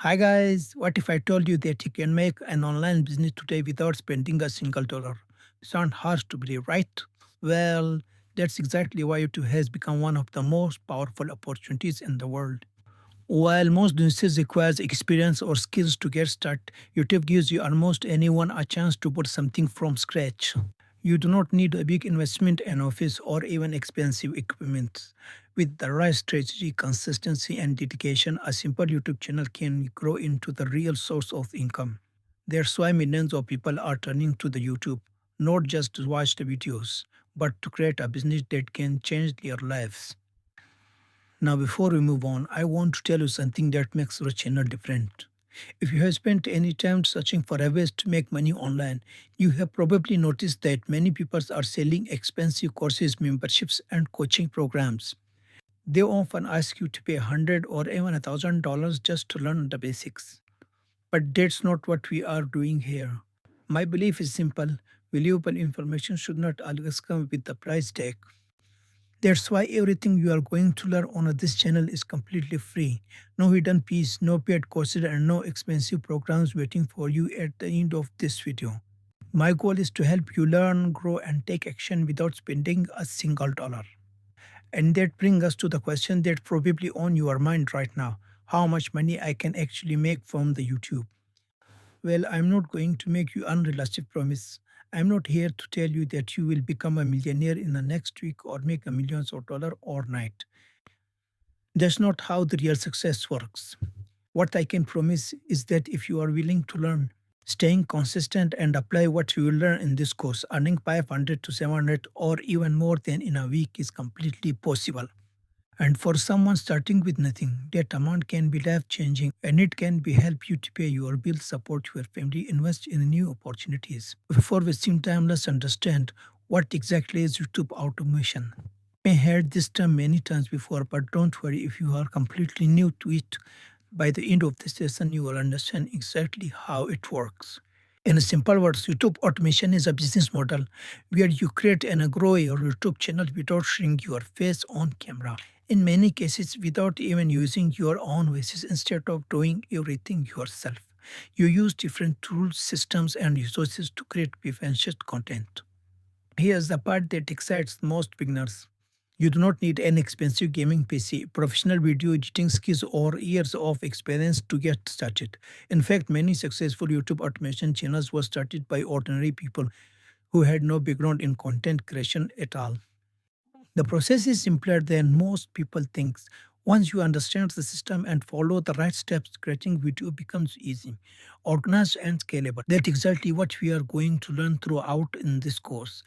Hi guys, what if I told you that you can make an online business today without spending a single dollar? Sound hard to believe, right? Well, that's exactly why YouTube has become one of the most powerful opportunities in the world. While most businesses requires experience or skills to get started, YouTube gives you almost anyone a chance to put something from scratch. You do not need a big investment in office or even expensive equipment. With the right strategy, consistency, and dedication, a simple YouTube channel can grow into the real source of income. That's why millions of people are turning to the YouTube, not just to watch the videos, but to create a business that can change their lives. Now, before we move on, I want to tell you something that makes our channel different. If you have spent any time searching for ways to make money online, you have probably noticed that many people are selling expensive courses, memberships, and coaching programs. They often ask you to pay $100 or even $1,000 just to learn the basics. But that's not what we are doing here. My belief is simple: valuable information should not always come with the price tag. That's why everything you are going to learn on this channel is completely free. No hidden fees, no paid courses, and no expensive programs waiting for you at the end of this video. My goal is to help you learn, grow, and take action without spending a single dollar. And that brings us to the question that probably on your mind right now: how much money I can actually make from the YouTube. Well, I'm not going to make you unrealistic promise. I'm not here to tell you that you will become a millionaire in the next week or make a millions of dollars overnight. That's not how the real success works. What I can promise is that if you are willing to learn, staying consistent and apply what you will learn in this course, earning 500 to 700 or even more than in a week is completely possible. And for someone starting with nothing, that amount can be life changing and it can be help you to pay your bills, support your family, invest in new opportunities. Before wasting time, let's understand what exactly is YouTube automation. I heard this term many times before, but don't worry if you are completely new to it. By the end of this session, you will understand exactly how it works. In simple words, YouTube automation is a business model where you create and grow your YouTube channel without showing your face on camera. In many cases, without even using your own voices, instead of doing everything yourself. You use different tools, systems, and resources to create differentiated content. Here's the part that excites most beginners. You do not need an expensive gaming PC, professional video editing skills, or years of experience to get started. In fact, many successful YouTube automation channels were started by ordinary people who had no background in content creation at all. The process is simpler than most people think. Once you understand the system and follow the right steps, creating video becomes easy, organized, and scalable. That's exactly what we are going to learn throughout in this course.